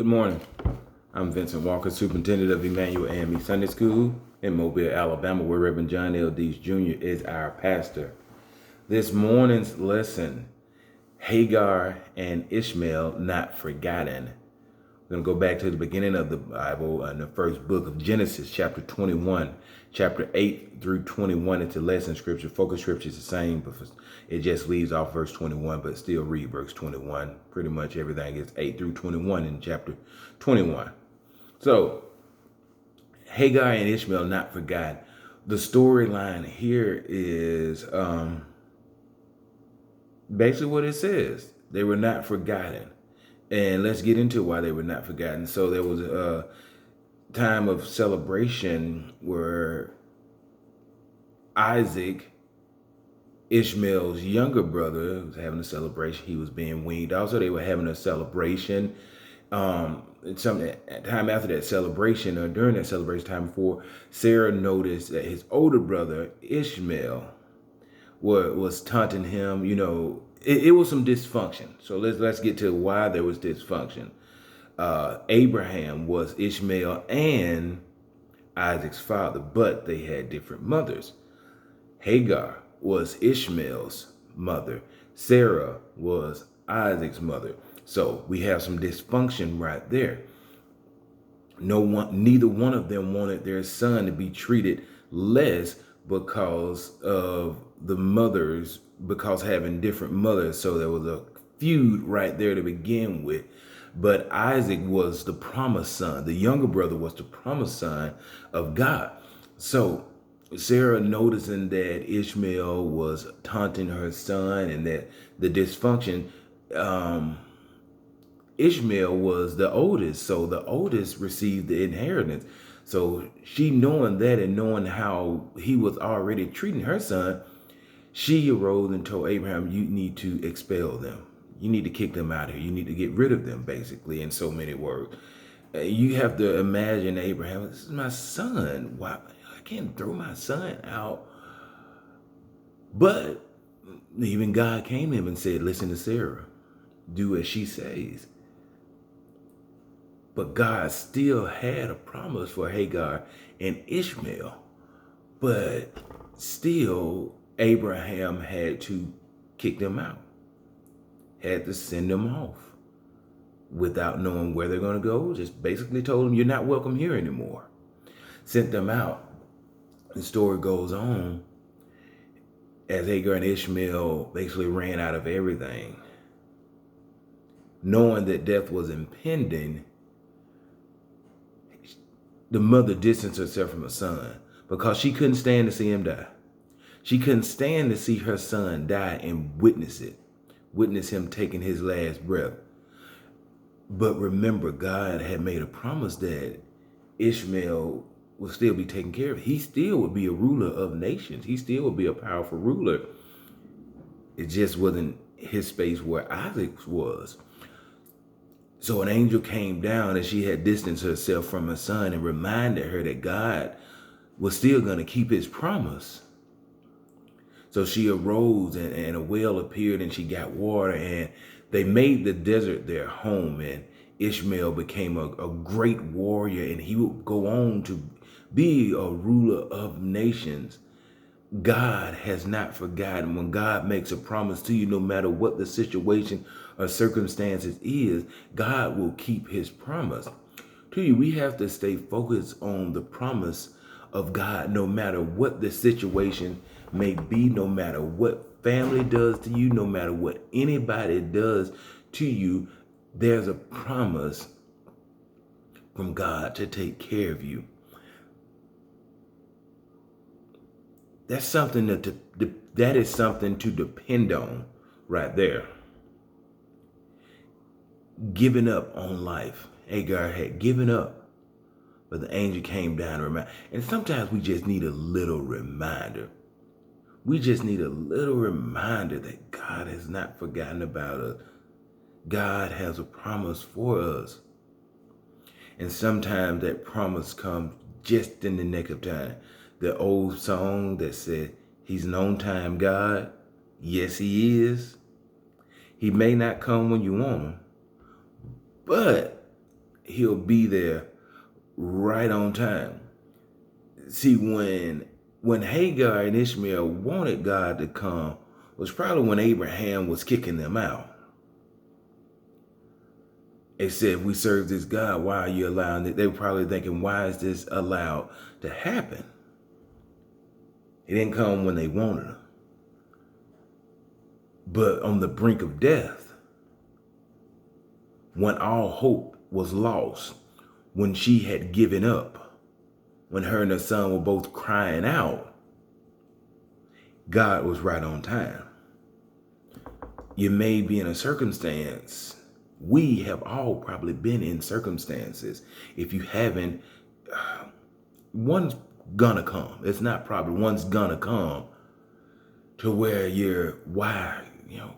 Good morning. I'm Vincent Walker, Superintendent of Emanuel AME Sunday School in Mobile, Alabama, where Reverend John L. Dees Jr. is our pastor. This morning's lesson, Hagar and Ishmael Not Forgotten. We're going to go back to the beginning of the Bible in the first book of Genesis, chapter 21, chapter 8 through 21. It's a lesson scripture. Focus scripture is the same, but it just leaves off verse 21, but still read verse 21. Pretty much everything is 8 through 21 in chapter 21. So, Hagar and Ishmael not forgotten. The storyline here is basically what it says. They were not forgotten. And let's get into why they were not forgotten. So there was a time of celebration where Isaac, Ishmael's younger brother, was having a celebration. He was being weaned. Also, they were having a celebration. Time after that celebration, or during that celebration time before, Sarah noticed that his older brother, Ishmael, was taunting him. It was some dysfunction. So let's get to why there was dysfunction. Abraham was Ishmael and Isaac's father, but they had different mothers. Hagar was Ishmael's mother. Sarah was Isaac's mother. So we have some dysfunction right there. Neither one of them wanted their son to be treated less because of the mothers, because having different mothers. So there was a feud right there to begin with. But Isaac was the promised son. The younger brother was the promised son of God. So Sarah, noticing that Ishmael was taunting her son and that the dysfunction, Ishmael was the oldest, so the oldest received the inheritance. So she, knowing that and knowing how he was already treating her son, she arose and told Abraham, you need to expel them. You need to kick them out of here. You need to get rid of them, basically, in so many words. You have to imagine Abraham, this is my son. Why? I can't throw my son out. But even God came to him and said, listen to Sarah. Do as she says. But God still had a promise for Hagar and Ishmael. But still, Abraham had to kick them out. Had to send them off without knowing where they're going to go. Just basically told them, you're not welcome here anymore. Sent them out. The story goes on as Hagar and Ishmael basically ran out of everything. Knowing that death was impending, the mother distanced herself from her son because she couldn't stand to see him die. She couldn't stand to see her son die and witness it. Witness him taking his last breath. But remember, God had made a promise that Ishmael would still be taken care of. He still would be a ruler of nations. He still would be a powerful ruler. It just wasn't his space where Isaac was. So an angel came down and she had distanced herself from her son and reminded her that God was still going to keep his promise. So she arose and a well appeared and she got water and they made the desert their home, and Ishmael became a great warrior and he would go on to be a ruler of nations. God has not forgotten. When God makes a promise to you, no matter what the situation or circumstances is, God will keep his promise to you. We have to stay focused on the promise of God, no matter what the situation may be, no matter what family does to you, no matter what anybody does to you. There's a promise from God to take care of you. That's something that is something to depend on right there. Giving up on life. Hagar had given up, but the angel came down to remind. And sometimes we just need a little reminder. We just need a little reminder that God has not forgotten about us. God has a promise for us. And sometimes that promise comes just in the nick of time. The old song that said, he's an on-time God. Yes, he is. He may not come when you want him, but he'll be there right on time. See, when Hagar and Ishmael wanted God to come was probably when Abraham was kicking them out. They said, we serve this God, why are you allowing it? They were probably thinking, why is this allowed to happen? It didn't come when they wanted him. But on the brink of death, when all hope was lost, when she had given up, when her and her son were both crying out, God was right on time. You may be in a circumstance. We have all probably been in circumstances. If you haven't, one's gonna come. It's not probably, one's gonna come to where you're, why,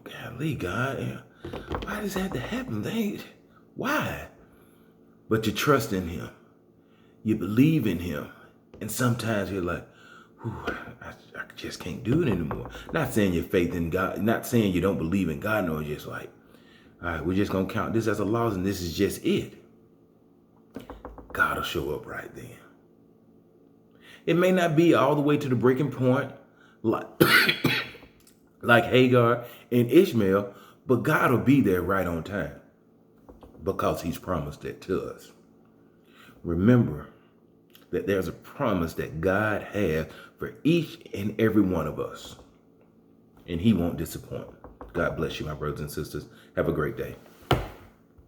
golly, God, why does that have to happen? Why? But you trust in him. You believe in him. And sometimes you're like, I just can't do it anymore. Not saying your faith in God, not saying you don't believe in God, no, just like, all right, we're just going to count this as a loss and this is just it. God will show up right then. It may not be all the way to the breaking point like, like Hagar and Ishmael, but God will be there right on time because he's promised it to us. Remember that there's a promise that God has for each and every one of us, and he won't disappoint. God bless you, my brothers and sisters. Have a great day.